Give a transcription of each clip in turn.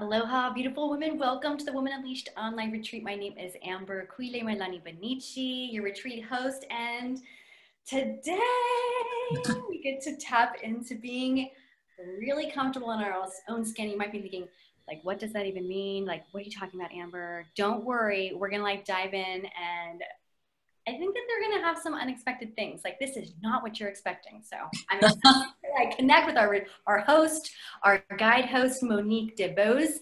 Aloha, beautiful women. Welcome to the Women Unleashed online retreat. My name is Amber Kuile Mailani Benici, your retreat host. And today we get to tap into being really comfortable in our own skin. You might be thinking, like, what does that even mean? Like, what are you talking about, Amber? Don't worry. We're going to dive in, and I think that they're going to have some unexpected things. Like, this is not what you're expecting. So I'm excited to connect with our host, our guide host, Monique DeBose.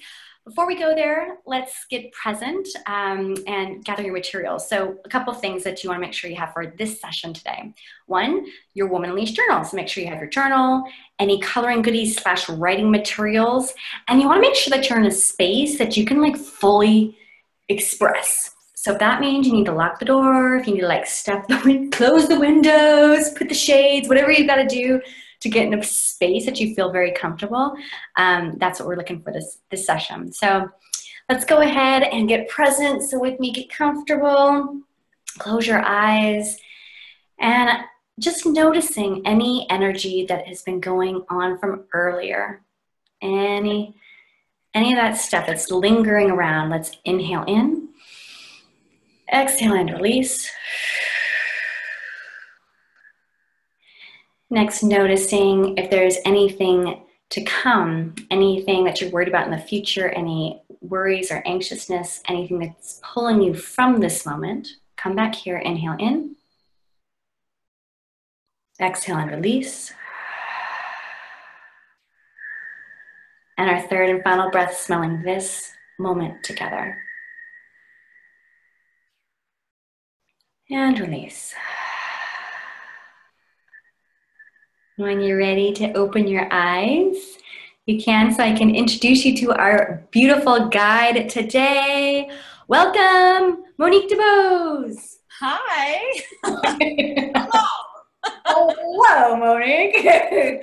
Before we go there, let's get present and gather your materials. So a couple of things that you want to make sure you have for this session today. One, your Woman Unleashed journal. So make sure you have your journal, any coloring goodies / writing materials, and you want to make sure that you're in a space that you can fully express. So if that means you need to lock the door, if you need to close the windows, put the shades, whatever you've got to do to get in a space that you feel very comfortable, that's what we're looking for this session. So let's go ahead and get present. So with me, get comfortable, close your eyes, and just noticing any energy that has been going on from earlier. Any of that stuff that's lingering around. Let's inhale in. Exhale and release. Next, noticing if there's anything to come, anything that you're worried about in the future, any worries or anxiousness, anything that's pulling you from this moment. Come back here, inhale in. Exhale and release. And our third and final breath, smelling this moment together. And release. When you're ready to open your eyes, you can, so I can introduce you to our beautiful guide today. Welcome, Monique DeBose. Hi. Hello. Hello, Monique.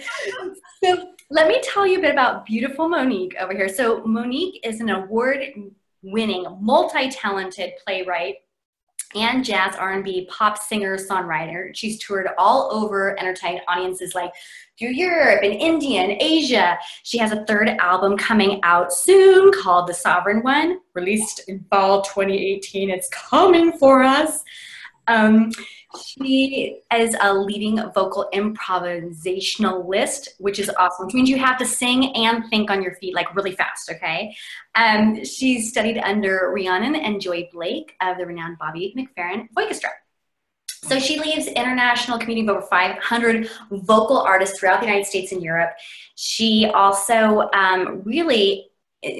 So let me tell you a bit about beautiful Monique over here. So Monique is an award-winning, multi-talented playwright and jazz, R&B, pop singer, songwriter. She's toured all over, entertained audiences through Europe and India and Asia. She has a third album coming out soon called The Sovereign One, released in fall 2018. It's coming for us. She is a leading vocal improvisationalist, which is awesome, which means you have to sing and think on your feet really fast, okay? She studied under Rhiannon and Joy Blake of the renowned Bobby McFerrin Orchestra. So she leads international community of over 500 vocal artists throughout the United States and Europe. She also really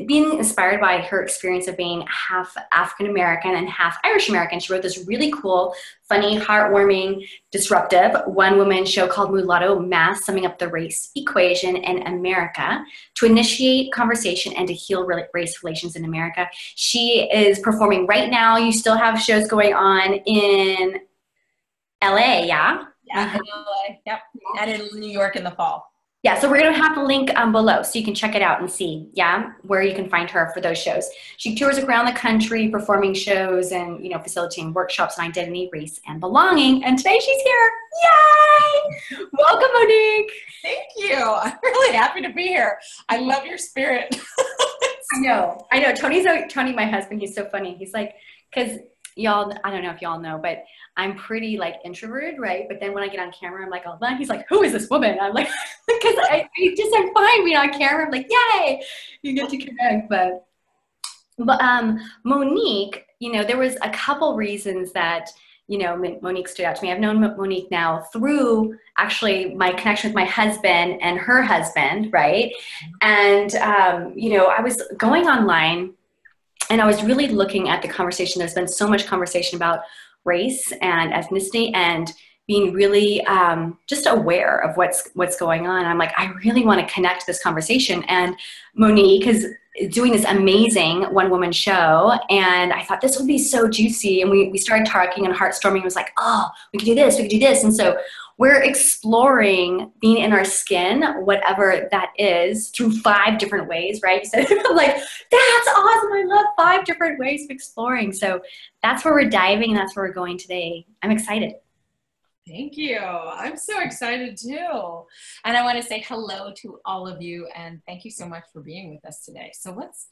being inspired by her experience of being half African-American and half Irish-American, she wrote this really cool, funny, heartwarming, disruptive one-woman show called Mulatto Mass, summing up the race equation in America to initiate conversation and to heal race relations in America. She is performing right now. You still have shows going on in LA, yeah? Yeah, in LA, yep, and in New York in the fall. Yeah, so we're going to have the link below so you can check it out and see, yeah, where you can find her for those shows. She tours around the country performing shows and, facilitating workshops on identity, race, and belonging. And today she's here. Yay! Welcome, Monique. Thank you. I'm really happy to be here. I love your spirit. I know. Tony, my husband, he's so funny. He's because y'all, I don't know if y'all know, but I'm pretty introverted, right? But then when I get on camera, I'm all done. He's like, who is this woman? I'm like, because I'm fine being on camera. I'm like, yay, you get to connect. But Monique, there was a couple reasons that, Monique stood out to me. I've known Monique now through actually my connection with my husband and her husband, right? And, I was going online and I was really looking at the conversation. There's been so much conversation about race and ethnicity and being really just aware of what's going on. I'm like, I really want to connect to this conversation. And Monique is doing this amazing one-woman show. And I thought this would be so juicy. And we started talking and heartstorming. It was like, oh, we could do this, we could do this. And so we're exploring being in our skin, whatever that is, through 5 different ways, right? So I'm like, that's awesome. I love 5 different ways of exploring. So that's where we're diving, and that's where we're going today. I'm excited. Thank you. I'm so excited too. And I want to say hello to all of you and thank you so much for being with us today. So let's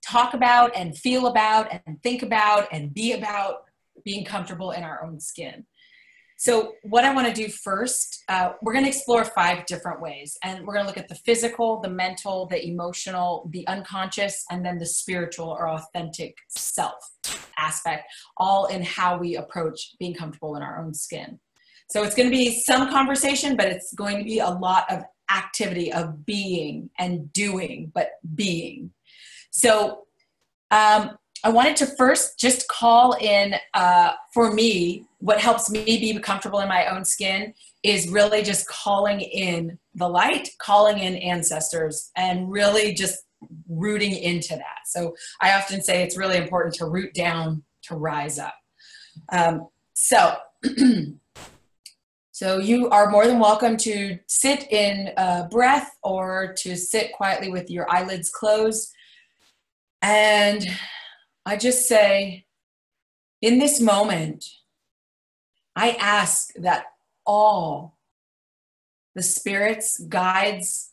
talk about and feel about and think about and be about being comfortable in our own skin. So what I want to do first, we're going to explore 5 different ways, and we're going to look at the physical, the mental, the emotional, the unconscious, and then the spiritual or authentic self aspect, all in how we approach being comfortable in our own skin. So it's going to be some conversation, but it's going to be a lot of activity of being and doing, but being. So I wanted to first just call in, for me, what helps me be comfortable in my own skin is really just calling in the light, calling in ancestors, and really just rooting into that. So I often say it's really important to root down to rise up. So you are more than welcome to sit in breath or to sit quietly with your eyelids closed. And I just say, in this moment, I ask that all the spirits, guides,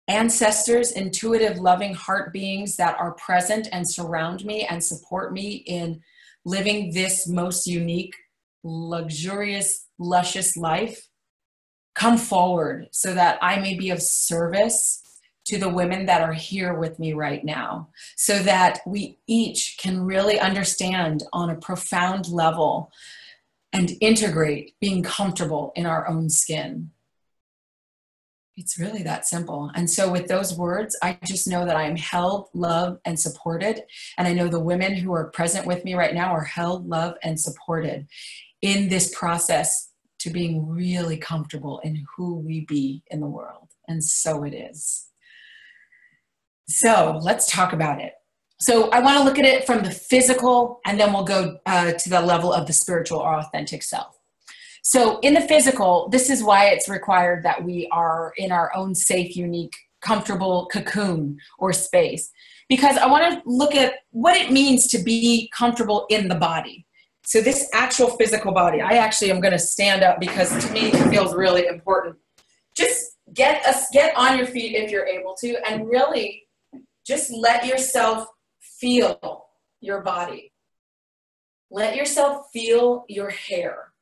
ancestors, intuitive, loving heart beings that are present and surround me and support me in living this most unique, luxurious, luscious life, come forward so that I may be of service to the women that are here with me right now, so that we each can really understand on a profound level and integrate being comfortable in our own skin. It's really that simple. And so with those words, I just know that I am held, loved, and supported. And I know the women who are present with me right now are held, loved, and supported in this process to being really comfortable in who we be in the world. And so it is. So let's talk about it. So I want to look at it from the physical, and then we'll go to the level of the spiritual or authentic self. So in the physical, this is why it's required that we are in our own safe, unique, comfortable cocoon or space. Because I want to look at what it means to be comfortable in the body. So this actual physical body, I actually am going to stand up because to me it feels really important. Just get on your feet if you're able to, and really just let yourself feel your body. Let yourself feel your hair.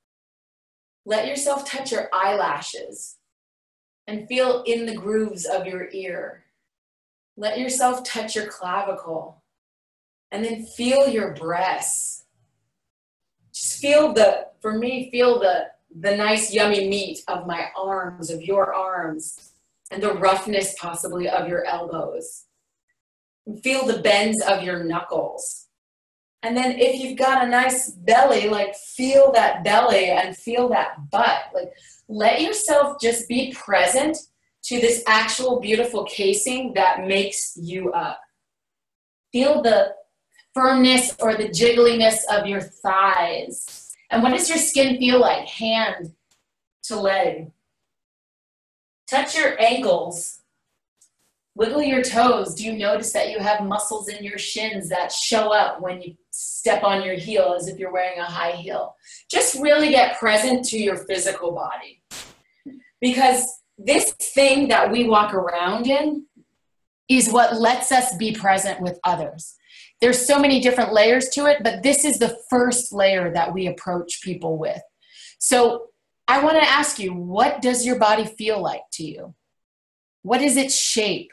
Let yourself touch your eyelashes and feel in the grooves of your ear. Let yourself touch your clavicle and then feel your breasts. Just feel for me, feel the nice yummy meat of my arms, of your arms, and the roughness possibly of your elbows. And feel the bends of your knuckles. And then if you've got a nice belly, like feel that belly and feel that butt. Like let yourself just be present to this actual beautiful casing that makes you up. Feel the firmness or the jiggliness of your thighs. And what does your skin feel like, hand to leg? Touch your ankles. Wiggle your toes. Do you notice that you have muscles in your shins that show up when you step on your heel as if you're wearing a high heel? Just really get present to your physical body. Because this thing that we walk around in is what lets us be present with others. There's so many different layers to it, but this is the first layer that we approach people with. So I want to ask you, what does your body feel like to you? What is its shape?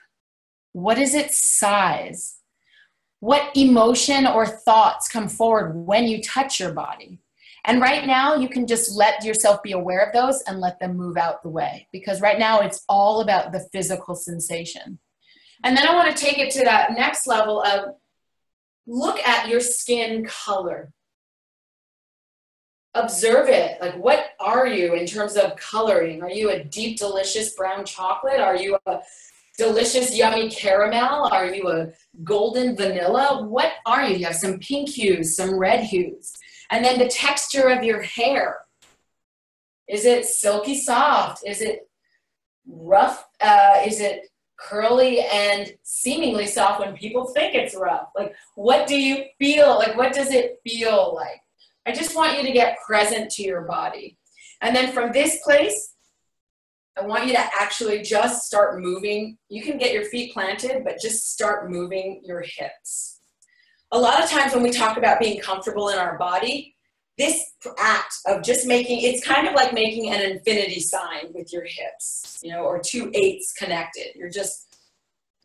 What is its size? What emotion or thoughts come forward when you touch your body? And right now, you can just let yourself be aware of those and let them move out the way. Because right now, it's all about the physical sensation. And then I want to take it to that next level of look at your skin color. Observe it. Like, what are you in terms of coloring? Are you a deep, delicious brown chocolate? Are you a delicious, yummy caramel? Are you a golden vanilla? What are you? You have some pink hues, some red hues. And then the texture of your hair. Is it silky soft? Is it rough? Is it curly and seemingly soft when people think it's rough? Like, what do you feel? Like, what does it feel like? I just want you to get present to your body. And then from this place, I want you to actually just start moving. You can get your feet planted, but just start moving your hips. A lot of times when we talk about being comfortable in our body, this act of just making, it's kind of like making an infinity sign with your hips, you know, or 2 8s connected. You're just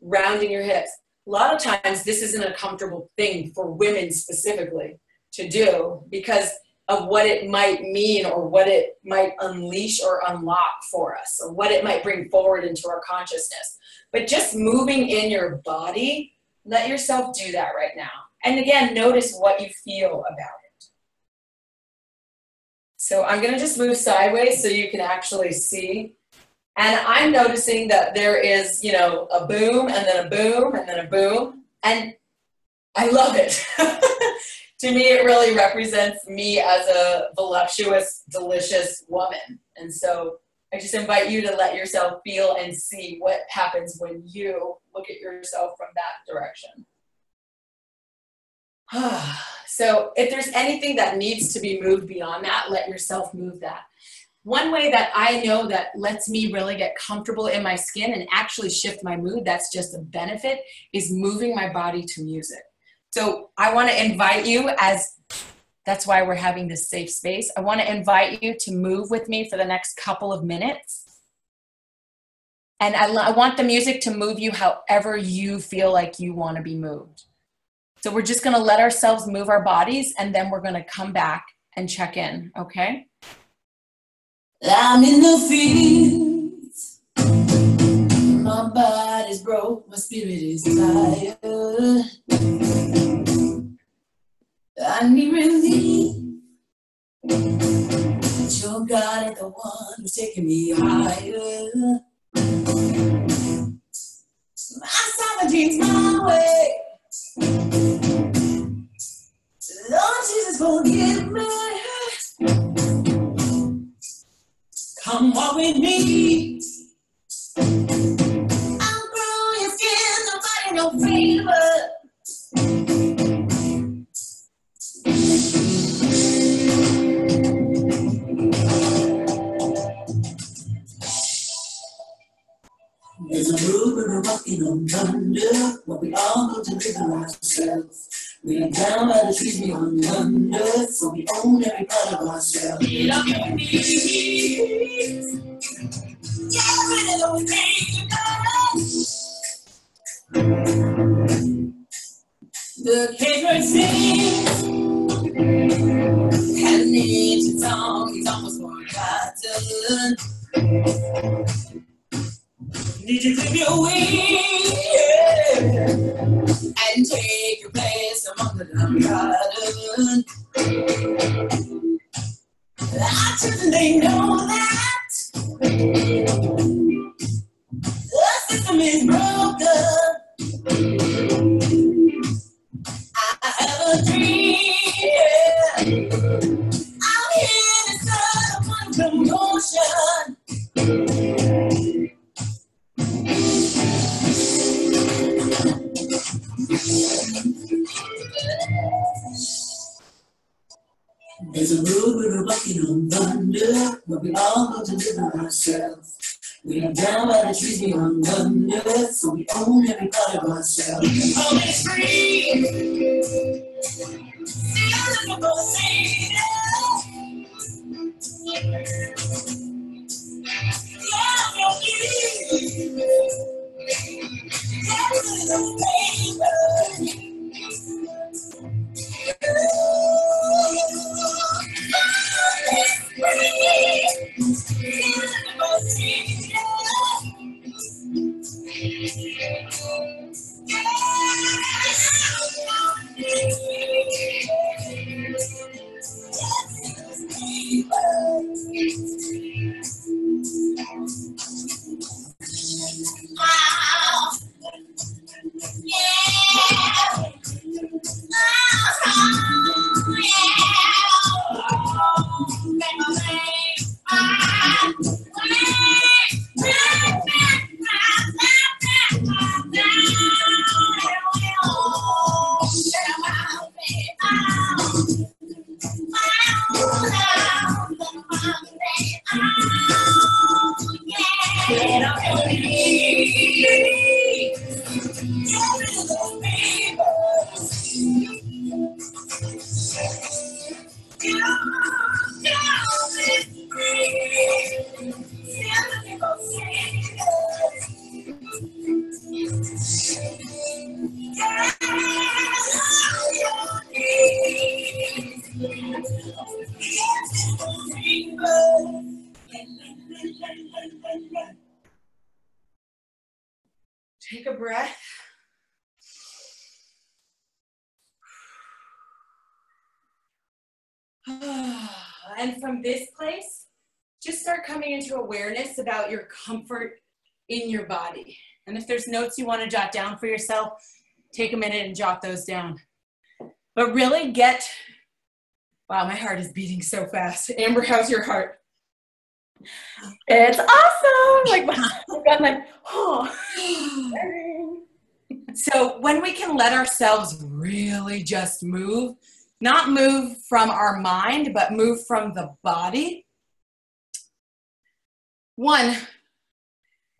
rounding your hips. A lot of times this isn't a comfortable thing for women specifically to do because of what it might mean or what it might unleash or unlock for us or what it might bring forward into our consciousness. But just moving in your body, let yourself do that right now. And again, notice what you feel about it. So I'm gonna just move sideways so you can actually see. And I'm noticing that there is, you know, a boom and then a boom and then a boom. And I love it. To me, it really represents me as a voluptuous, delicious woman. And so I just invite you to let yourself feel and see what happens when you look at yourself from that direction. So if there's anything that needs to be moved beyond that, let yourself move that. One way that I know that lets me really get comfortable in my skin and actually shift my mood, that's just a benefit, is moving my body to music. So I want to invite you, as that's why we're having this safe space, I want to invite you to move with me for the next couple of minutes. And I want the music to move you however you feel like you want to be moved. So we're just going to let ourselves move our bodies, and then we're going to come back and check in, okay? I'm in the fields, my body's broke, my spirit is tired. I need relief, but your God ain't the one who's taking me higher. My sovereignty's my way. Lord Jesus, forgive me. Come walk with me. I'll grow your skin, nobody no favor. There's a road where we're walking on thunder, but we all go to deliver ourselves. We are down by the trees beyond thunder, so we own every part of ourselves. Get on your knees, get rid of those things you got. The paper sings, had an ancient song, he's almost forgotten. Need you to clip your wings, yeah, and take your place among the downtrodden. Our children, they know that the system is broken. I have a dream, yeah. I'm here to start one commotion. There's a road where we're walking on thunder, but we all go to deliver ourselves. We are down by the trees beyond thunder, so we own every part of ourselves. Home is free. See, I'm looking for freedom. Yeah, you're free. Yeah, there's no paper. Take a breath. And from this place, just start coming into awareness about your comfort in your body. And if there's notes you want to jot down for yourself, take a minute and jot those down. But really wow, my heart is beating so fast. Amber, how's your heart? It's awesome. I'm like, oh. So when we can let ourselves really just move, not move from our mind, but move from the body. One,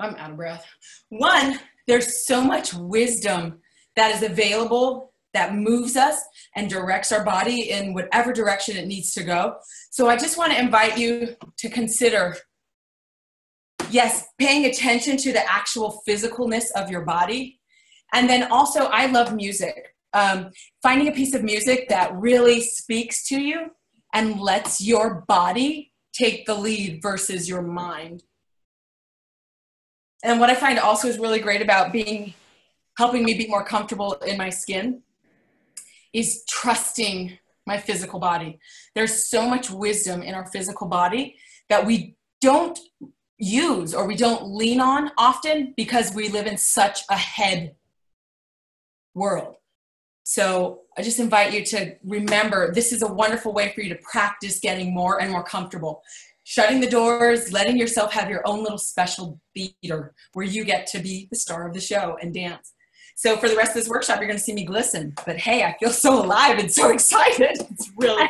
I'm out of breath. One, there's so much wisdom that is available that moves us and directs our body in whatever direction it needs to go. So I just want to invite you to consider, yes, paying attention to the actual physicalness of your body. And then also, I love music. Finding a piece of music that really speaks to you and lets your body take the lead versus your mind. And what I find also is really great about helping me be more comfortable in my skin is trusting my physical body. There's so much wisdom in our physical body that we don't use or we don't lean on often because we live in such a head world. So I just invite you to remember, this is a wonderful way for you to practice getting more and more comfortable. Shutting the doors, letting yourself have your own little special theater where you get to be the star of the show and dance. So for the rest of this workshop, you're going to see me glisten. But hey, I feel so alive and so excited. It's really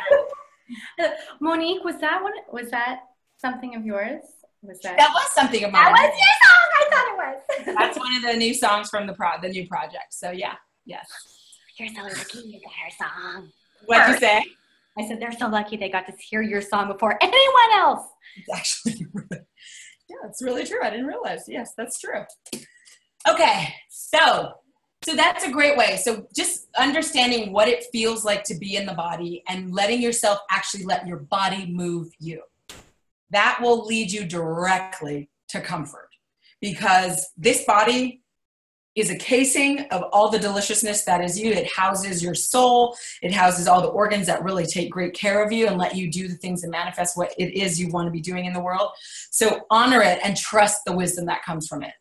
good. Monique, was that something of yours? That was something of mine. That was your song. I thought it was. That's one of the new songs from the new project. So yeah, yes. You're so lucky you got her song. What'd you say? I said they're so lucky they got to hear your song before anyone else. It's actually yeah, it's really true. I didn't realize. Yes, that's true. Okay, so that's a great way. So just understanding what it feels like to be in the body and letting yourself actually let your body move you. That will lead you directly to comfort, because this body is a casing of all the deliciousness that is you. It houses your soul. It houses all the organs that really take great care of you and let you do the things and manifest what it is you want to be doing in the world. So honor it and trust the wisdom that comes from it.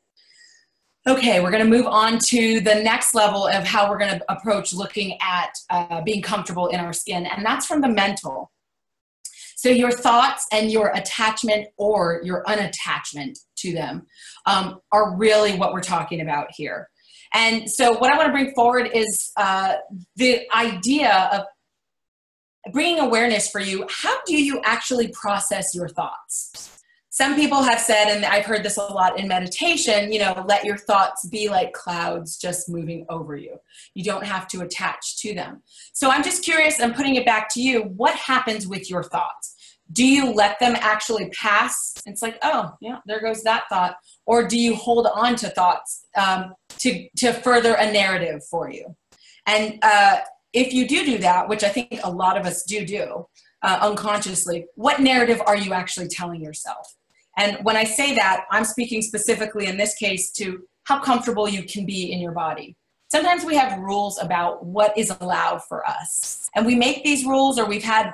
Okay, we're going to move on to the next level of how we're going to approach looking at being comfortable in our skin, and that's from the mental. So your thoughts and your attachment or your unattachment to them are really what we're talking about here. And so what I want to bring forward is the idea of bringing awareness for you. How do you actually process your thoughts? Some people have said, and I've heard this a lot in meditation, let your thoughts be like clouds just moving over you. You don't have to attach to them. So I'm just curious, I'm putting it back to you. What happens with your thoughts? Do you let them actually pass? It's like, oh, yeah, there goes that thought. Or do you hold on to thoughts to further a narrative for you? And if you do that, which I think a lot of us do unconsciously, what narrative are you actually telling yourself? And when I say that, I'm speaking specifically in this case to how comfortable you can be in your body. Sometimes we have rules about what is allowed for us. And we make these rules, or we've had,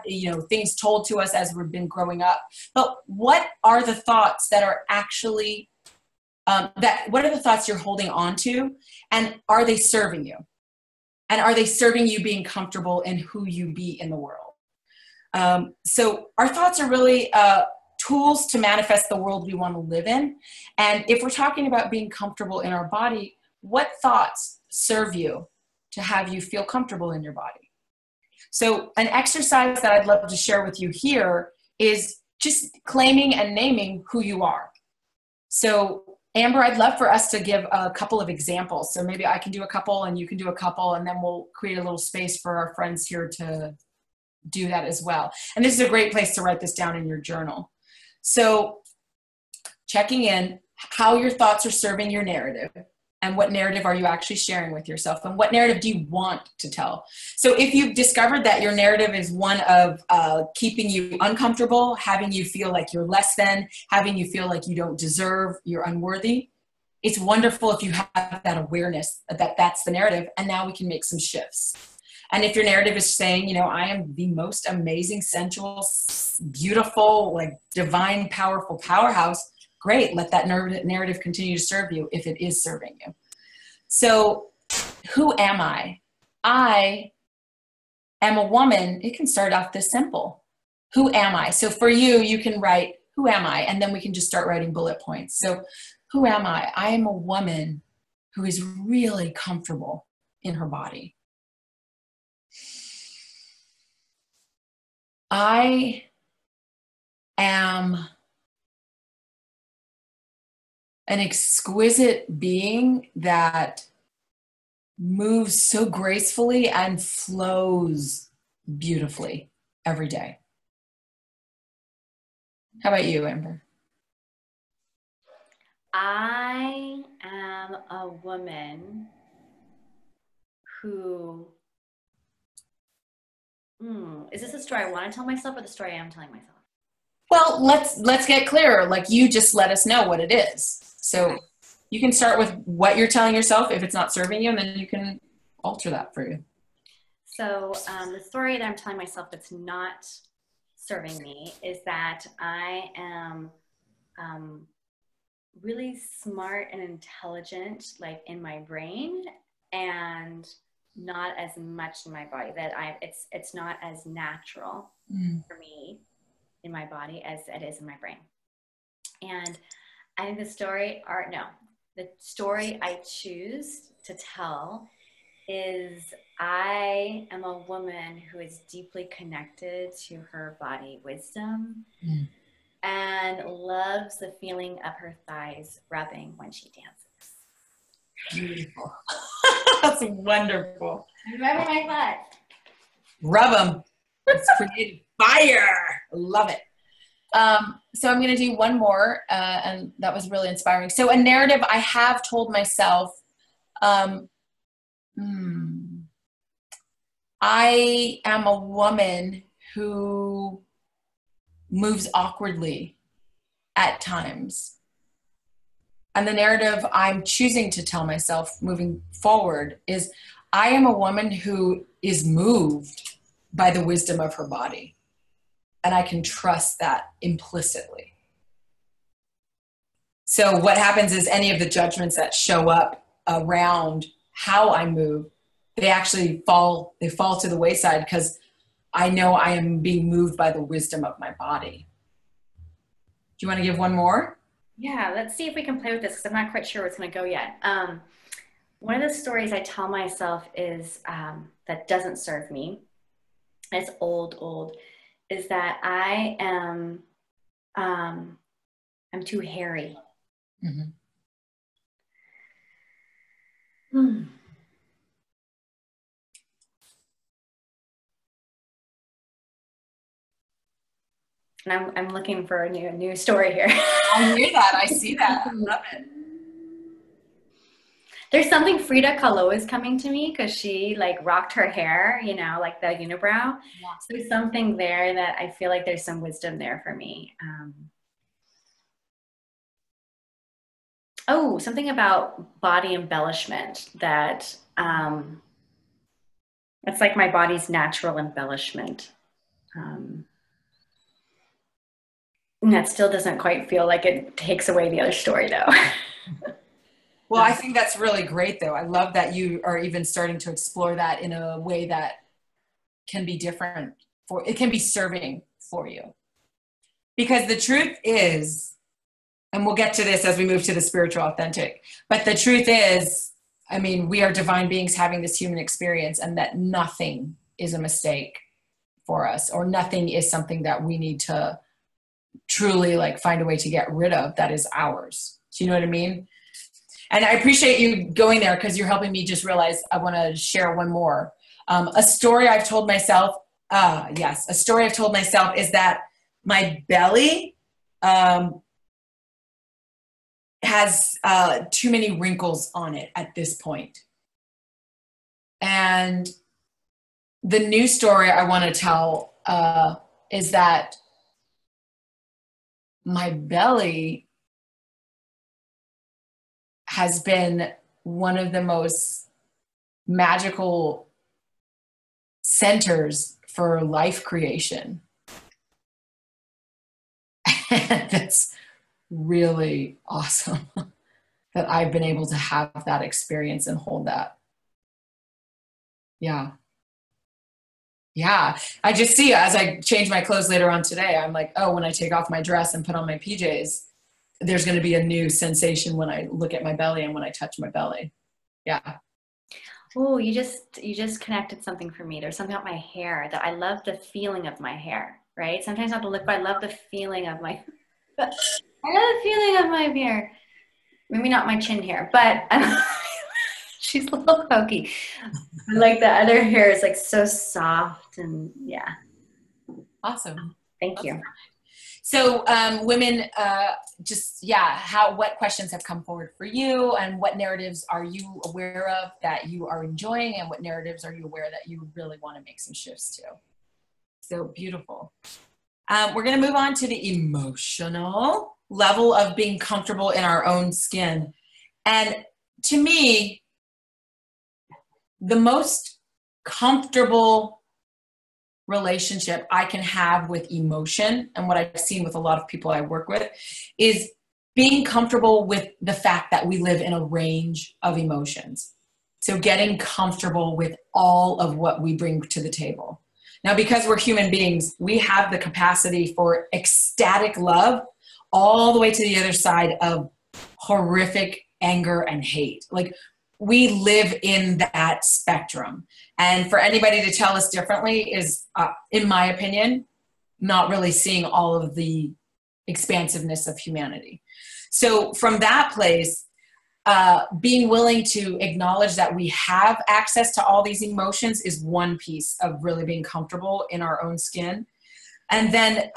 things told to us as we've been growing up. But what are the thoughts that are actually, what are the thoughts you're holding on to? And are they serving you? And are they serving you being comfortable in who you be in the world? So our thoughts are really tools to manifest the world we want to live in. And if we're talking about being comfortable in our body, what thoughts serve you to have you feel comfortable in your body? So an exercise that I'd love to share with you here is just claiming and naming who you are. So Amber, I'd love for us to give a couple of examples. So maybe I can do a couple and you can do a couple, and then we'll create a little space for our friends here to do that as well. And this is a great place to write this down in your journal. So checking in how your thoughts are serving your narrative. and what narrative are you actually sharing with yourself, and what narrative do you want to tell? So if you've discovered that your narrative is one of keeping you uncomfortable, having you feel like you're less than, having you feel like you don't deserve, you're unworthy, it's wonderful if you have that awareness that that's the narrative, and now we can make some shifts. And if your narrative is saying, you know, I am the most amazing, sensual, beautiful, like divine, powerful powerhouse, great, let that narrative continue to serve you if it is serving you. So who am I? I am a woman. It can start off this simple. Who am I? So for you, you can write, who am I? And then we can just start writing bullet points. So who am I? I am a woman who is really comfortable in her body. I am an exquisite being that moves so gracefully and flows beautifully every day. How about you, Amber? I am a woman who, is this a story I want to tell myself or the story I am telling myself? Well, let's get clearer. Like, you just let us know what it is. So you can start with what you're telling yourself if it's not serving you, and then you can alter that for you. So the story that I'm telling myself that's not serving me is that I am really smart and intelligent, like in my brain, and not as much in my body. That it's not as natural for me in my body as it is in my brain. And I think the story I choose to tell is I am a woman who is deeply connected to her body wisdom and loves the feeling of her thighs rubbing when she dances. Beautiful. That's wonderful. I'm rubbing my butt. Rub them. It's creative fire. Love it. So I'm going to do one more, and that was really inspiring. So a narrative I have told myself, I am a woman who moves awkwardly at times. And the narrative I'm choosing to tell myself moving forward is I am a woman who is moved by the wisdom of her body. And I can trust that implicitly. So what happens is any of the judgments that show up around how I move, they actually fall to the wayside because I know I am being moved by the wisdom of my body. Do you want to give one more? Yeah, let's see if we can play with this because I'm not quite sure where it's going to go yet. One of the stories I tell myself is that doesn't serve me. It's old, is that I am I'm too hairy. And I'm looking for a new story here. I hear that. I see that. I love it. There's something Frida Kahlo is coming to me because she like rocked her hair, you know, like the unibrow. Yeah. So there's something there that I feel like there's some wisdom there for me. Something about body embellishment that it's like my body's natural embellishment. And that still doesn't quite feel like it takes away the other story though. Well, I think that's really great though. I love that you are even starting to explore that in a way that can be different it can be serving for you. Because the truth is, and we'll get to this as we move to the spiritual authentic, but the truth is, I mean, we are divine beings having this human experience, and that nothing is a mistake for us, or nothing is something that we need to truly like find a way to get rid of that is ours. Do you know what I mean? And I appreciate you going there because you're helping me just realize I want to share one more. A story I've told myself, a story I've told myself is that my belly has too many wrinkles on it at this point. And the new story I want to tell is that my belly has been one of the most magical centers for life creation. And that's really awesome that I've been able to have that experience and hold that. Yeah. Yeah. I just see as I change my clothes later on today, I'm like, oh, when I take off my dress and put on my PJs, there's going to be a new sensation when I look at my belly and when I touch my belly. Yeah. Oh, you just connected something for me. There's something about my hair that I love the feeling of my hair, right? Sometimes I have to look, but I love the feeling of my, I love the feeling of my hair. Maybe not my chin hair, but she's a little pokey. Like the other hair is like so soft and yeah. Awesome. Thank you. So women, what questions have come forward for you, and what narratives are you aware of that you are enjoying, and what narratives are you aware that you really want to make some shifts to? So beautiful. We're going to move on to the emotional level of being comfortable in our own skin. And to me, the most comfortable relationship I can have with emotion, and what I've seen with a lot of people I work with, is being comfortable with the fact that we live in a range of emotions. So getting comfortable with all of what we bring to the table. Now, because we're human beings, we have the capacity for ecstatic love all the way to the other side of horrific anger and hate. Like, we live in that spectrum. And for anybody to tell us differently is, in my opinion, not really seeing all of the expansiveness of humanity. So from that place, being willing to acknowledge that we have access to all these emotions is one piece of really being comfortable in our own skin. And then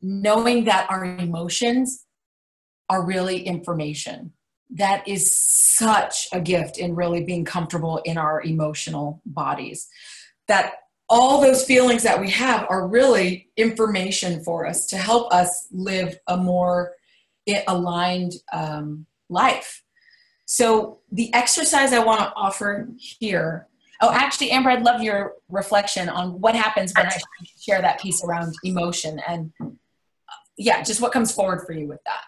knowing that our emotions are really information. That is such a gift in really being comfortable in our emotional bodies. That all those feelings that we have are really information for us to help us live a more aligned life. So the exercise I want to offer here, oh, actually, Amber, I'd love your reflection on what happens when I share that piece around emotion, and yeah, just what comes forward for you with that.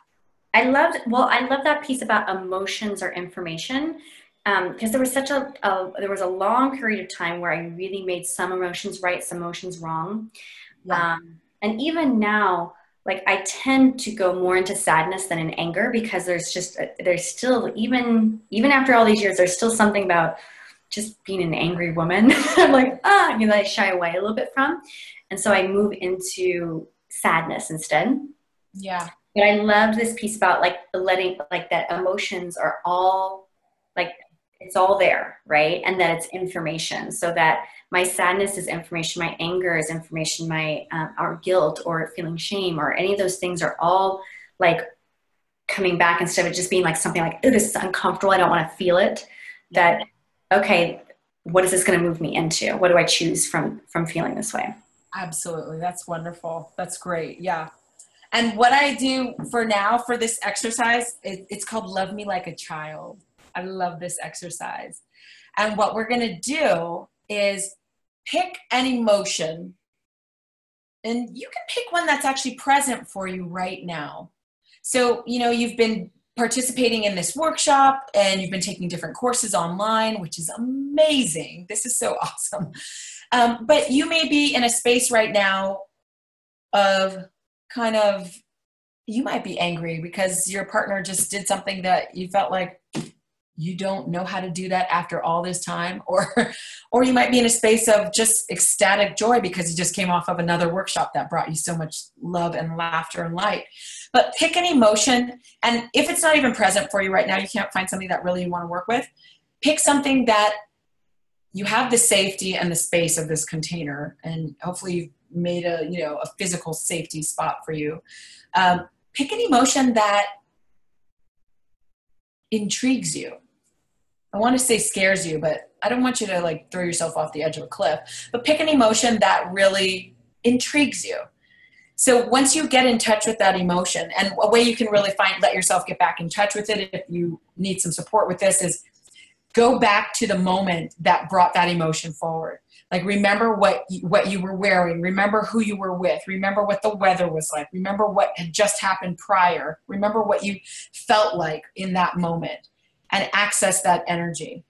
I love that piece about emotions or information, because there was there was a long period of time where I really made some emotions right, some emotions wrong. Yeah. And even now, like, I tend to go more into sadness than in anger, because there's still, even after all these years, there's still something about just being an angry woman. I'm like, I shy away a little bit from. And so I move into sadness instead. Yeah. But I loved this piece about like letting, like, that emotions are all, like, it's all there, right? And that it's information, so that my sadness is information, my anger is information, my our guilt or feeling shame or any of those things are all like coming back, instead of it just being like something like, oh, this is uncomfortable, I don't want to feel it. That, okay, what is this going to move me into? What do I choose from feeling this way? Absolutely. That's wonderful. That's great. Yeah. And what I do for now for this exercise, it's called Love Me Like a Child. I love this exercise. And what we're going to do is pick an emotion, and you can pick one that's actually present for you right now. So, you've been participating in this workshop and you've been taking different courses online, which is amazing. This is so awesome. But you may be in a space right now of you might be angry because your partner just did something that you felt like you don't know how to do that after all this time, or you might be in a space of just ecstatic joy because you just came off of another workshop that brought you so much love and laughter and light. But pick an emotion, and if it's not even present for you right now, you can't find something that really you want to work with, pick something that you have the safety and the space of this container, and hopefully you've made a physical safety spot for you. Pick an emotion that intrigues you. I want to say scares you, but I don't want you to like throw yourself off the edge of a cliff. But pick an emotion that really intrigues you. So once you get in touch with that emotion, and a way you can really let yourself get back in touch with it if you need some support with this, is go back to the moment that brought that emotion forward. Like, remember what you were wearing, remember who you were with, remember what the weather was like, remember what had just happened prior, remember what you felt like in that moment, and access that energy.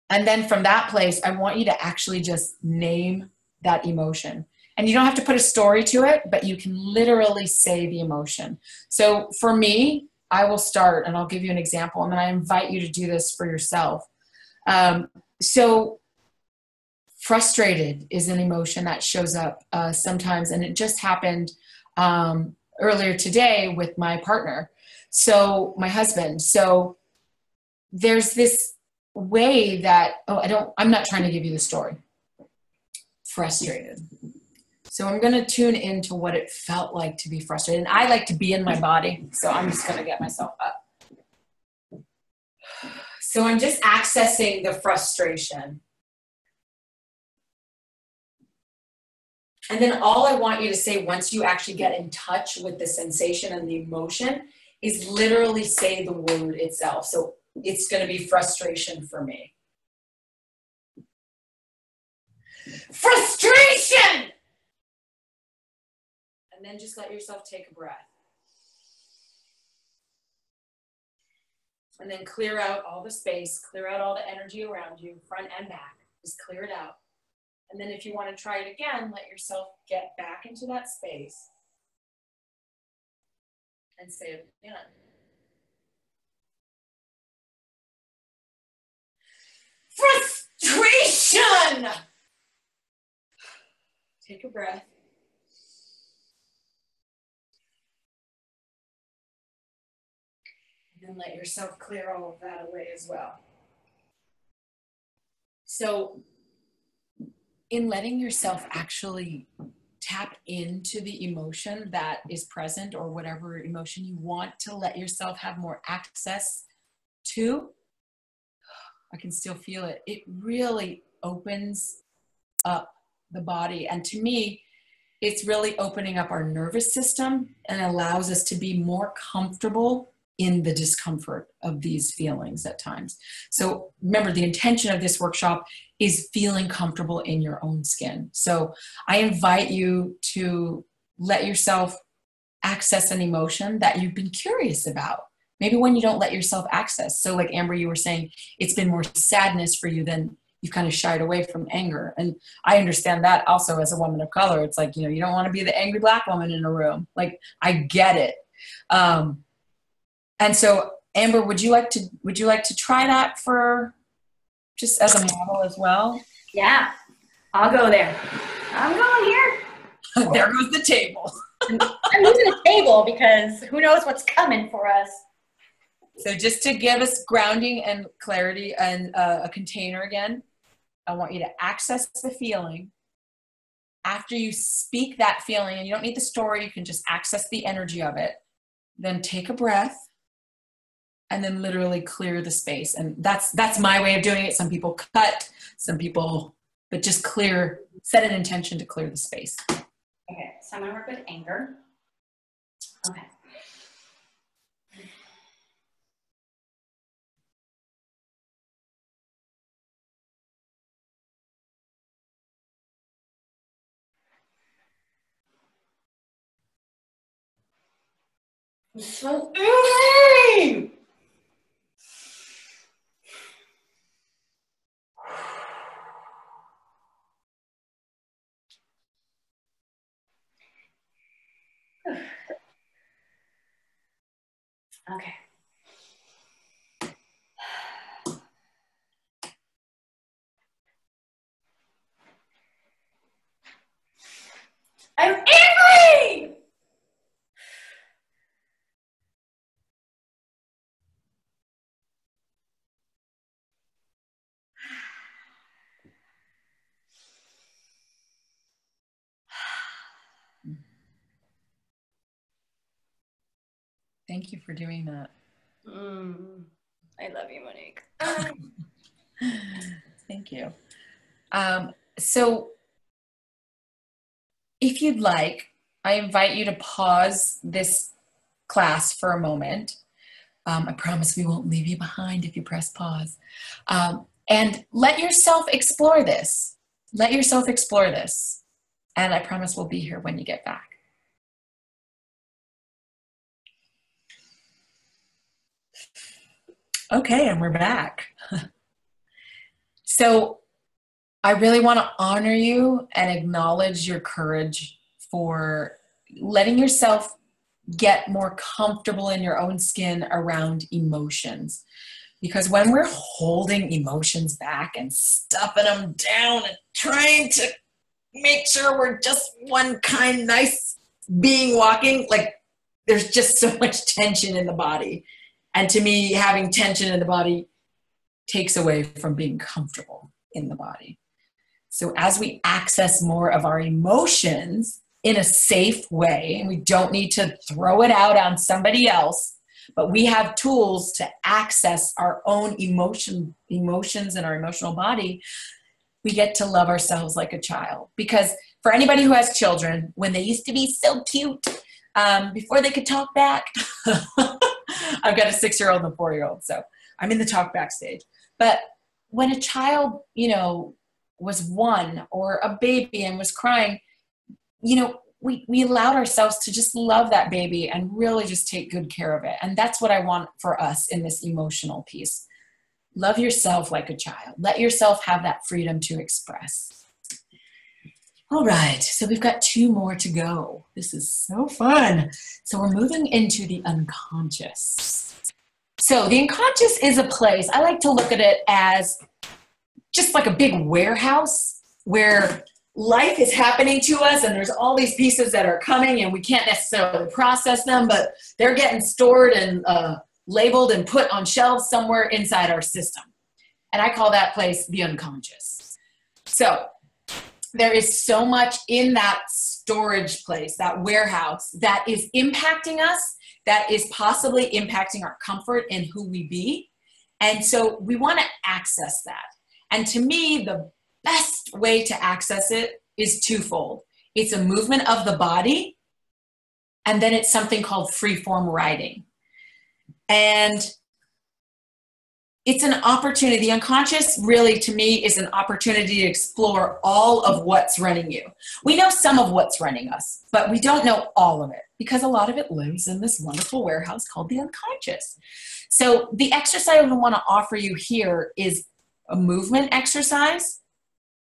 And then from that place, I want you to actually just name that emotion. And you don't have to put a story to it, but you can literally say the emotion. So for me, I will start, and I'll give you an example, and then I invite you to do this for yourself. So frustrated is an emotion that shows up sometimes, and it just happened earlier today with my partner, so my husband. So there's this way that, I'm not trying to give you the story. Frustrated. So I'm going to tune into what it felt like to be frustrated. And I like to be in my body, so I'm just going to get myself up. So I'm just accessing the frustration. And then all I want you to say once you actually get in touch with the sensation and the emotion is literally say the word itself. So it's going to be frustration for me. Frustration! And then just let yourself take a breath. And then clear out all the space, clear out all the energy around you, front and back. Just clear it out. And then if you want to try it again, let yourself get back into that space and say it again. Frustration! Take a breath. And then let yourself clear all of that away as well. So in letting yourself actually tap into the emotion that is present, or whatever emotion you want to let yourself have more access to, I can still feel it. It really opens up the body. And to me, it's really opening up our nervous system and allows us to be more comfortable in the discomfort of these feelings at times. So remember, the intention of this workshop is feeling comfortable in your own skin. So I invite you to let yourself access an emotion that you've been curious about. Maybe when you don't let yourself access. So like Amber, you were saying, it's been more sadness for you than you've kind of shied away from anger. And I understand that also as a woman of color. It's like, you don't want to be the angry Black woman in a room. Like, I get it. And so Amber, would you like to try that for just as a model as well? Yeah, I'll go there. I'm going here. There goes the table. I'm using the table because who knows what's coming for us. So just to give us grounding and clarity and a container again, I want you to access the feeling. After you speak that feeling, and you don't need the story, you can just access the energy of it. Then take a breath. And then literally clear the space. And that's my way of doing it. Some people cut, some people, but just set an intention to clear the space. Okay, so I'm gonna work with anger. Okay. I'm so angry! Okay. I'm angry! Thank you for doing that. I love you, Monique. Thank you. So if you'd like, I invite you to pause this class for a moment. I promise we won't leave you behind if you press pause. And let yourself explore this. Let yourself explore this. And I promise we'll be here when you get back. Okay, and we're back. So I really want to honor you and acknowledge your courage for letting yourself get more comfortable in your own skin around emotions. Because when we're holding emotions back and stuffing them down and trying to make sure we're just one kind, nice being walking, like there's just so much tension in the body. And to me, having tension in the body takes away from being comfortable in the body. So as we access more of our emotions in a safe way, and we don't need to throw it out on somebody else, but we have tools to access our own emotions and our emotional body, we get to love ourselves like a child. Because for anybody who has children, when they used to be so cute, before they could talk back, I've got a 6-year-old and a 4-year-old, so I'm in the talk back stage. But when a child, was 1 or a baby and was crying, we allowed ourselves to just love that baby and really just take good care of it. And that's what I want for us in this emotional piece. Love yourself like a child. Let yourself have that freedom to express. All right, so we've got 2 more to go. This is so fun. So we're moving into the unconscious. So the unconscious is a place, I like to look at it as just like a big warehouse where life is happening to us and there's all these pieces that are coming and we can't necessarily process them, but they're getting stored and labeled and put on shelves somewhere inside our system. And I call that place the unconscious. So there is so much in that storage place, that warehouse, that is impacting us, that is possibly impacting our comfort in who we be. And so we want to access that. And to me, the best way to access it is twofold. It's a movement of the body, and then it's something called free-form writing. And it's an opportunity. The unconscious really, to me, is an opportunity to explore all of what's running you. We know some of what's running us, but we don't know all of it because a lot of it lives in this wonderful warehouse called the unconscious. So the exercise I want to offer you here is a movement exercise,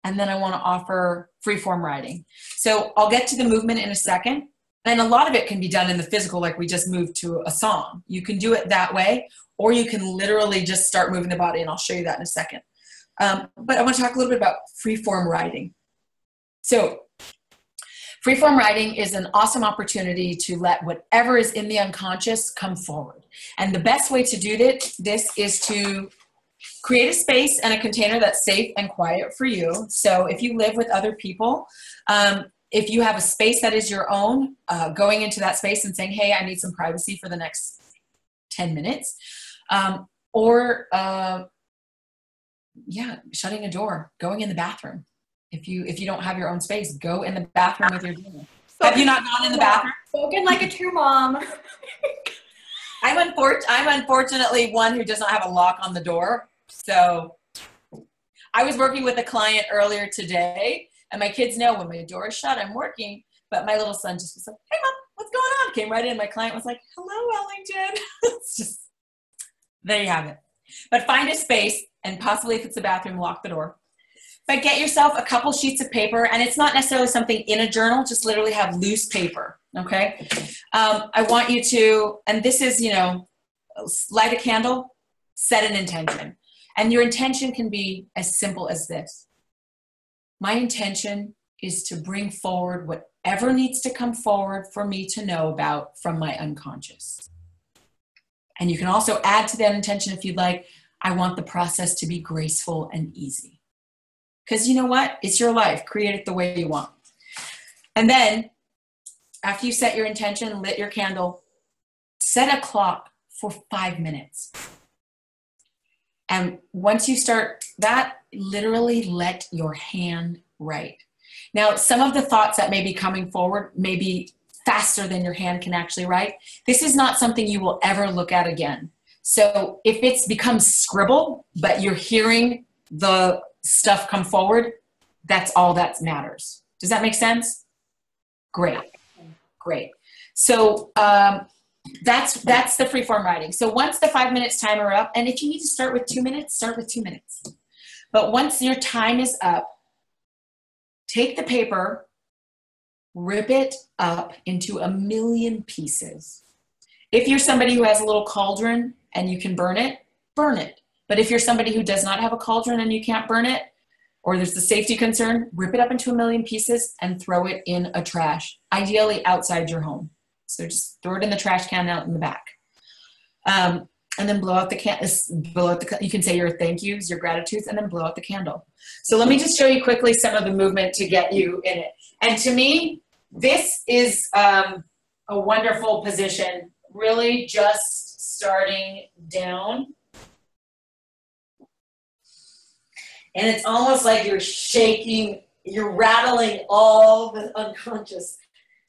and then I want to offer free-form writing. So I'll get to the movement in a second. And a lot of it can be done in the physical, like we just moved to a song. You can do it that way, or you can literally just start moving the body, and I'll show you that in a second. But I want to talk a little bit about free-form writing. So free-form writing is an awesome opportunity to let whatever is in the unconscious come forward. And the best way to do this is to create a space and a container that's safe and quiet for you. So if you live with other people, if you have a space that is your own, going into that space and saying, hey, I need some privacy for the next 10 minutes. Shutting a door, going in the bathroom. If you don't have your own space, go in the bathroom with your dinner. Have you not gone in the bathroom? Spoken like a true mom. I'm unfortunately one who does not have a lock on the door. So I was working with a client earlier today, and my kids know when my door is shut, I'm working. But my little son just was like, hey, Mom, what's going on? Came right in. My client was like, hello, Ellington. It's just, there you have it. But find a space, and possibly if it's a bathroom, lock the door. But get yourself a couple sheets of paper, and it's not necessarily something in a journal, just literally have loose paper, okay? I want you to, and this is, light a candle, set an intention. And your intention can be as simple as this. My intention is to bring forward whatever needs to come forward for me to know about from my unconscious. And you can also add to that intention if you'd like, I want the process to be graceful and easy. Because you know what? It's your life. Create it the way you want. And then, after you set your intention, lit your candle, set a clock for 5 minutes. And once you start that, literally let your hand write. Now, some of the thoughts that may be coming forward may be faster than your hand can actually write. This is not something you will ever look at again. So if it's become scribble, but you're hearing the stuff come forward, that's all that matters. Does that make sense? Great, great. So that's the freeform writing. So once the 5 minutes timer up, and if you need to start with 2 minutes, start with 2 minutes. But once your time is up, take the paper, rip it up into a million pieces. If you're somebody who has a little cauldron and you can burn it, burn it. But if you're somebody who does not have a cauldron and you can't burn it, or there's the safety concern, rip it up into a million pieces and throw it in a trash, ideally outside your home. So just throw it in the trash can out in the back. And then blow out the candle. You can say your thank yous, your gratitudes, and then blow out the candle. So let me just show you quickly some of the movement to get you in it. And to me, this is a wonderful position, really just starting down. And it's almost like you're shaking, you're rattling all the unconscious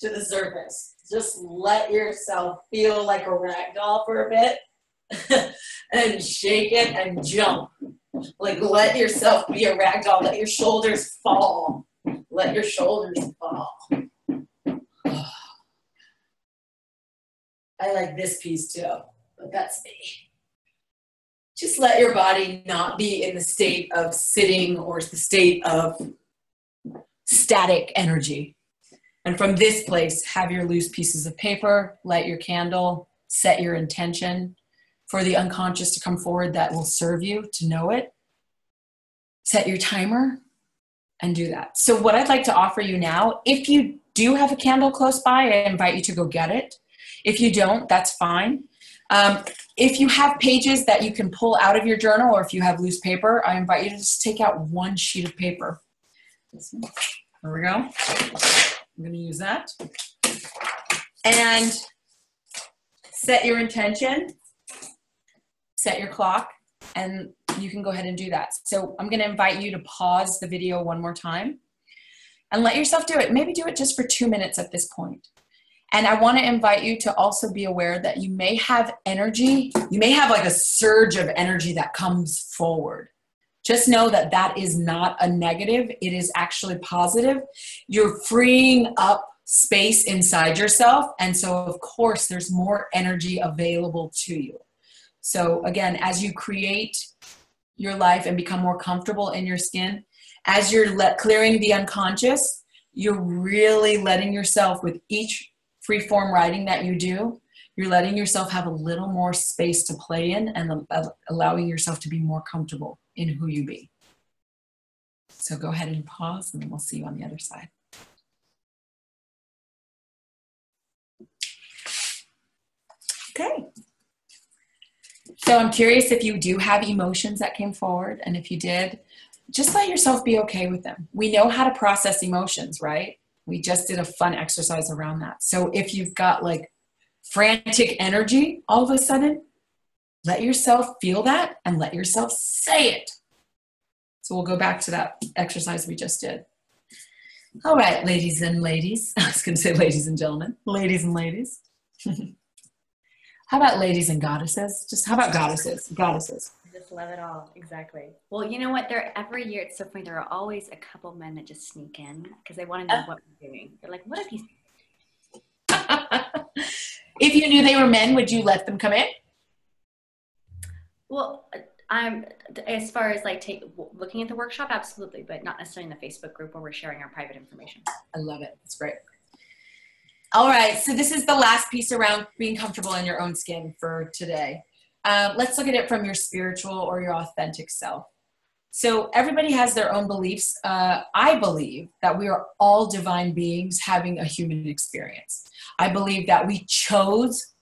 to the surface. Just let yourself feel like a rag doll for a bit and shake it and jump. Like let yourself be a rag doll. Let your shoulders fall. Let your shoulders fall. I like this piece too, but that's me. Just let your body not be in the state of sitting or the state of static energy. And from this place, have your loose pieces of paper, light your candle, set your intention for the unconscious to come forward that will serve you to know it. Set your timer and do that. So what I'd like to offer you now, if you do have a candle close by, I invite you to go get it. If you don't, that's fine. If you have pages that you can pull out of your journal, or if you have loose paper, I invite you to just take out one sheet of paper. There we go. I'm going to use that. And set your intention, set your clock, and you can go ahead and do that. So I'm going to invite you to pause the video one more time and let yourself do it. Maybe do it just for 2 minutes at this point. And I want to invite you to also be aware that you may have energy. You may have like a surge of energy that comes forward. Just know that that is not a negative. It is actually positive. You're freeing up space inside yourself. And so, of course, there's more energy available to you. So again, as you create your life and become more comfortable in your skin, as you're clearing the unconscious, you're really letting yourself, with each free-form writing that you do, you're letting yourself have a little more space to play in and allowing yourself to be more comfortable in who you be. So go ahead and pause, and then we'll see you on the other side. Okay. So I'm curious if you do have emotions that came forward, and if you did, just let yourself be okay with them. We know how to process emotions, right? We just did a fun exercise around that. So if you've got like frantic energy all of a sudden, let yourself feel that and let yourself say it. So we'll go back to that exercise we just did. All right, ladies and ladies. I was going to say ladies and gentlemen. Ladies and ladies. How about ladies and goddesses? Just how about goddesses? Goddesses. I just love it all. Exactly. Well, you know what? Every year it's so funny. There are always a couple men that just sneak in because they want to know what we're doing. They're like, what if he's... If you knew they were men, would you let them come in? Well, I'm as far as like looking at the workshop, absolutely, but not necessarily in the Facebook group where we're sharing our private information. I love it. It's great. All right, so this is the last piece around being comfortable in your own skin for today. Let's look at it from your spiritual or your authentic self. So everybody has their own beliefs. I believe that we are all divine beings having a human experience. I believe that we chose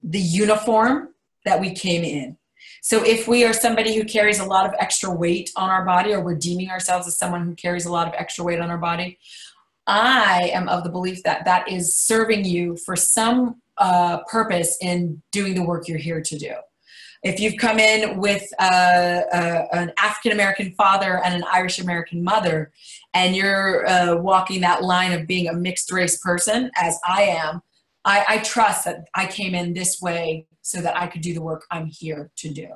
the uniform that we came in. So if we are somebody who carries a lot of extra weight on our body, or we're deeming ourselves as someone who carries a lot of extra weight on our body, I am of the belief that that is serving you for some purpose in doing the work you're here to do. If you've come in with an African-American father and an Irish-American mother, and you're walking that line of being a mixed race person, as I am, I trust that I came in this way so that I could do the work I'm here to do.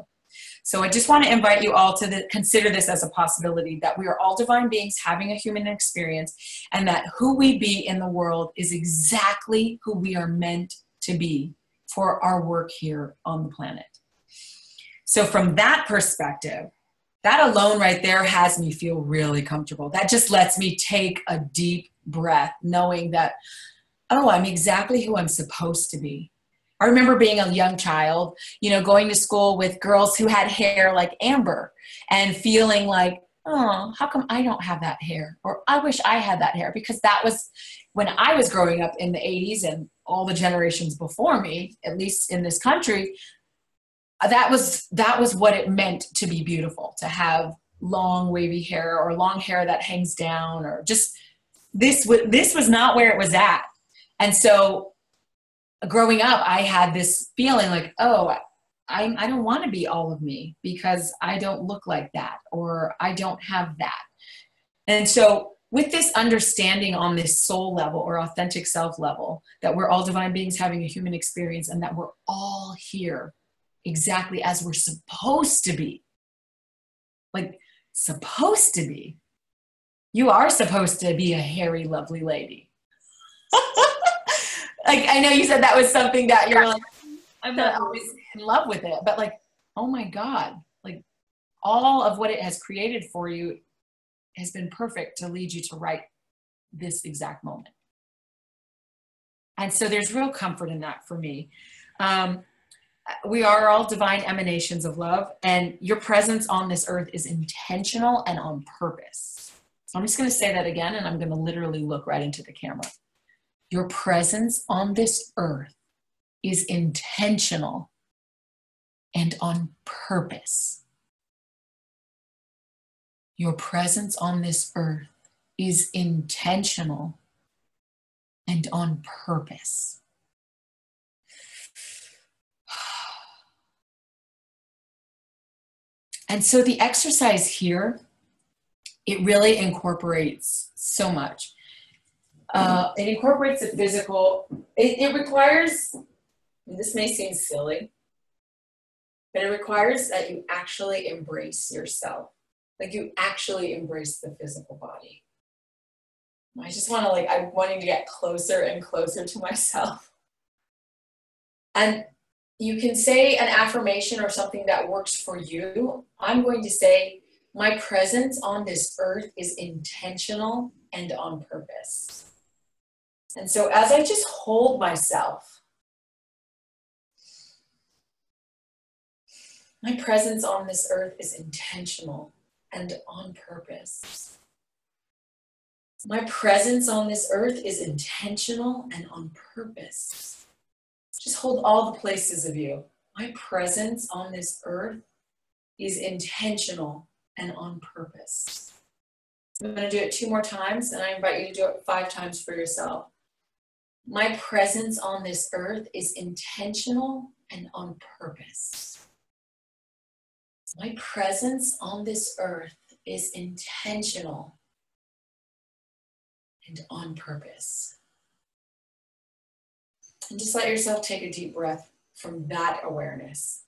So I just want to invite you all to consider this as a possibility, that we are all divine beings having a human experience, and that who we be in the world is exactly who we are meant to be for our work here on the planet. So from that perspective, that alone right there has me feel really comfortable. That just lets me take a deep breath, knowing that, oh, I'm exactly who I'm supposed to be. I remember being a young child, you know, going to school with girls who had hair like Amber and feeling like, oh, how come I don't have that hair? Or I wish I had that hair, because that was when I was growing up in the 80s and all the generations before me, at least in this country. That was what it meant to be beautiful, to have long wavy hair or long hair that hangs down, or just this was not where it was at. And so growing up, I had this feeling like, oh, I don't want to be all of me because I don't look like that, or I don't have that. And so with this understanding on this soul level or authentic self level, that we're all divine beings having a human experience, and that we're all here exactly as we're supposed to be. Like, supposed to be. You are supposed to be a hairy, lovely lady. Like, I know you said that was something that you're like, I'm not always in love with it, but like, oh my God, like all of what it has created for you has been perfect to lead you to right this exact moment. And so there's real comfort in that for me. We are all divine emanations of love, and your presence on this earth is intentional and on purpose. So I'm just going to say that again, and I'm going to literally look right into the camera. Your presence on this earth is intentional and on purpose. Your presence on this earth is intentional and on purpose. And so the exercise here, it really incorporates so much. It incorporates the physical. It requires, this may seem silly, but it requires that you actually embrace yourself. Like, you actually embrace the physical body. I just want to, like, I'm wanting to get closer and closer to myself. And you can say an affirmation or something that works for you. I'm going to say, my presence on this earth is intentional and on purpose. And so as I just hold myself, my presence on this earth is intentional and on purpose. My presence on this earth is intentional and on purpose. Just hold all the places of you. My presence on this earth is intentional and on purpose. I'm going to do it 2 more times, and I invite you to do it 5 times for yourself. My presence on this earth is intentional and on purpose. My presence on this earth is intentional and on purpose. And just let yourself take a deep breath from that awareness.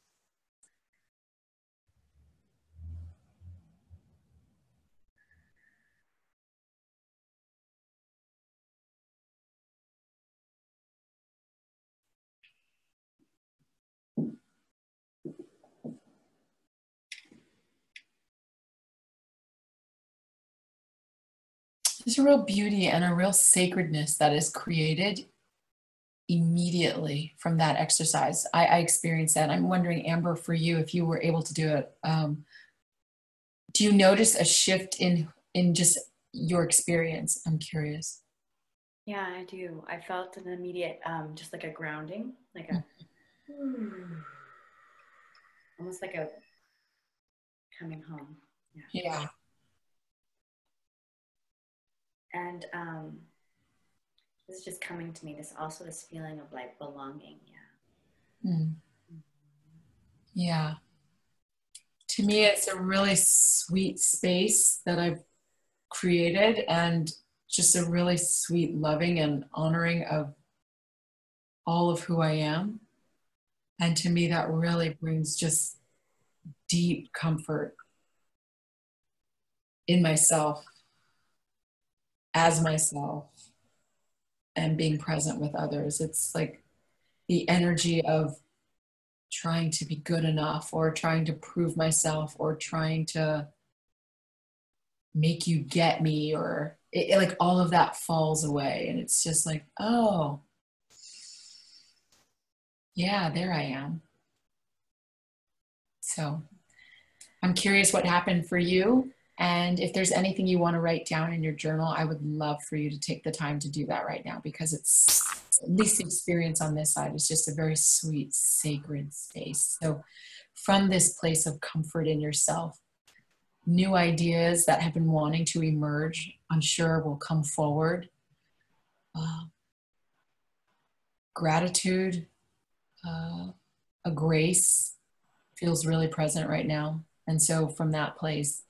There's a real beauty and a real sacredness that is created immediately from that exercise. I experienced that. I'm wondering, Amber, for you, if you were able to do it, do you notice a shift in just your experience? I'm curious. Yeah, I do. I felt an immediate, just like a grounding, like a, almost like a coming home. Yeah. And This is just coming to me. This feeling of like belonging. Yeah. Mm. Yeah. To me, it's a really sweet space that I've created, and just a really sweet loving and honoring of all of who I am. And to me, that really brings just deep comfort in myself, as myself, and being present with others. It's like the energy of trying to be good enough, or trying to prove myself, or trying to make you get me, or like all of that falls away. And it's just like, oh, yeah, there I am. So I'm curious what happened for you. And if there's anything you want to write down in your journal, I would love for you to take the time to do that right now, because it's, at least the experience on this side, is just a very sweet, sacred space. So from this place of comfort in yourself, new ideas that have been wanting to emerge, I'm sure, will come forward. Gratitude, a grace feels really present right now. And so from that place,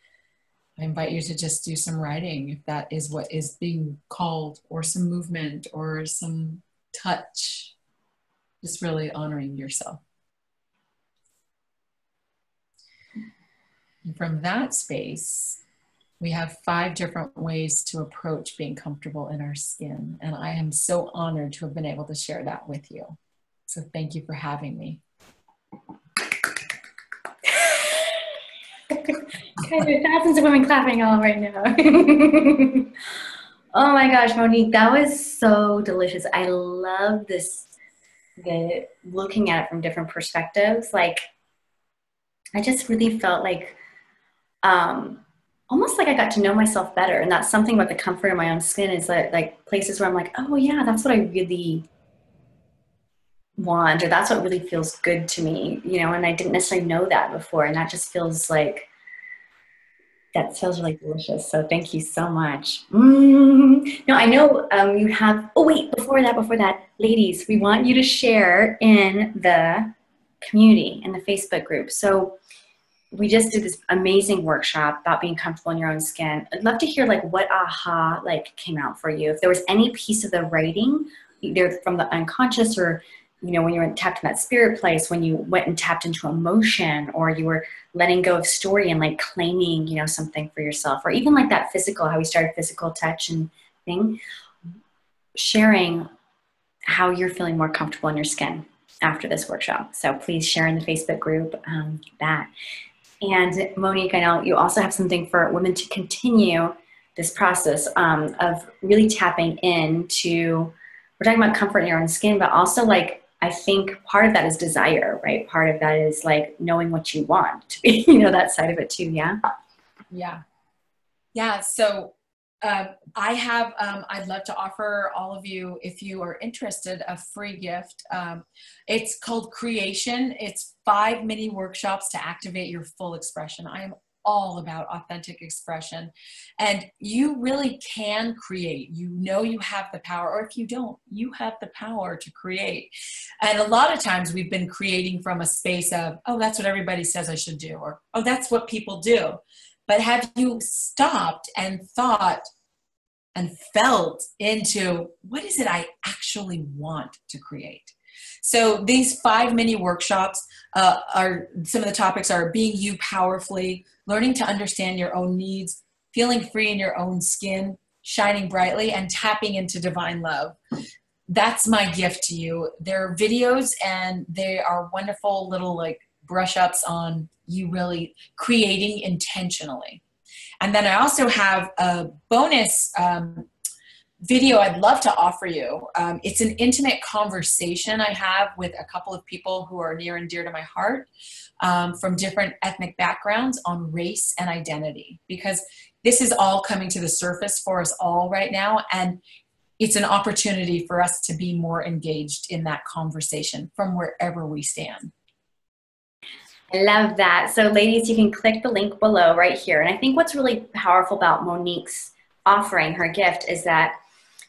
I invite you to just do some writing, if that is what is being called, or some movement, or some touch, just really honoring yourself. And from that space, we have 5 different ways to approach being comfortable in our skin. And I am so honored to have been able to share that with you. So thank you for having me. Okay, there's thousands of women clapping all right now. Oh my gosh, Monique, that was so delicious. I love this, looking at it from different perspectives. Like, I just really felt like, almost like I got to know myself better. And that's something about the comfort of my own skin, is that like places where I'm like, oh yeah, that's what I really want, or that's what really feels good to me, you know, and I didn't necessarily know that before. And that just feels like, that feels really delicious. So thank you so much. Now I know you have, oh wait, before that, ladies, we want you to share in the community, in the Facebook group. So we just did this amazing workshop about being comfortable in your own skin. I'd love to hear like what aha like came out for you. If there was any piece of the writing, either from the unconscious, or you know, when you went tapped in that spirit place, when you went and tapped into emotion, or you were letting go of story and like claiming, you know, something for yourself, or even like that physical, how we started physical touch and thing, sharing how you're feeling more comfortable in your skin after this workshop. So please share in the Facebook group that. And Monique, I know you also have something for women to continue this process of really tapping into, we're talking about comfort in your own skin, but also like, I think part of that is desire, right? Part of that is like knowing what you want to be, you know, that side of it too. Yeah. Yeah. Yeah. So I'd love to offer all of you, if you are interested, a free gift. It's called Creation. It's 5 mini workshops to activate your full expression. I am all about authentic expression, and you really can create. You know, you have the power, or if you don't, you have the power to create. And a lot of times we've been creating from a space of, oh, that's what everybody says I should do, or oh, that's what people do. But have you stopped and thought and felt into, what is it I actually want to create? So these 5 mini workshops are, some of the topics are being you powerfully, learning to understand your own needs, feeling free in your own skin, shining brightly, and tapping into divine love. That's my gift to you. They're videos, and they are wonderful little like brush ups on you really creating intentionally. And then I also have a bonus video I'd love to offer you. It's an intimate conversation I have with a couple of people who are near and dear to my heart, from different ethnic backgrounds, on race and identity, because this is all coming to the surface for us all right now. And it's an opportunity for us to be more engaged in that conversation from wherever we stand. I love that. So ladies, you can click the link below right here. And I think what's really powerful about Monique's offering her gift is that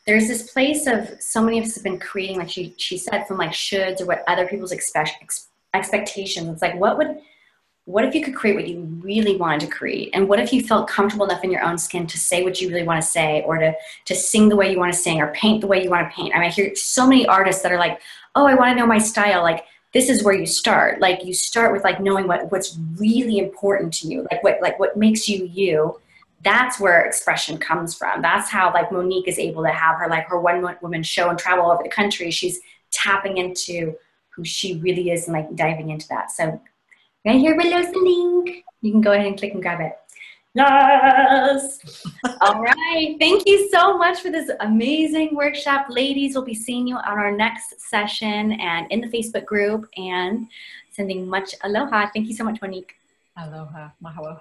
there's this place of so many of us have been creating, like she said, from like shoulds or what other people's expectations. It's like, what if you could create what you really wanted to create? And what if you felt comfortable enough in your own skin to say what you really want to say, or to sing the way you want to sing, or paint the way you want to paint? I mean, I hear so many artists that are like, oh, I want to know my style. Like, this is where you start. Like, you start with like knowing what's really important to you, like what makes you you. That's where expression comes from. That's how like Monique is able to have her one woman show and travel all over the country. She's tapping into who she really is and like diving into that. So right here below is the link. You can go ahead and click and grab it. Yes. All right. Thank you so much for this amazing workshop. Ladies, we'll be seeing you on our next session and in the Facebook group, and sending much aloha. Thank you so much, Monique. Aloha. Mahalo.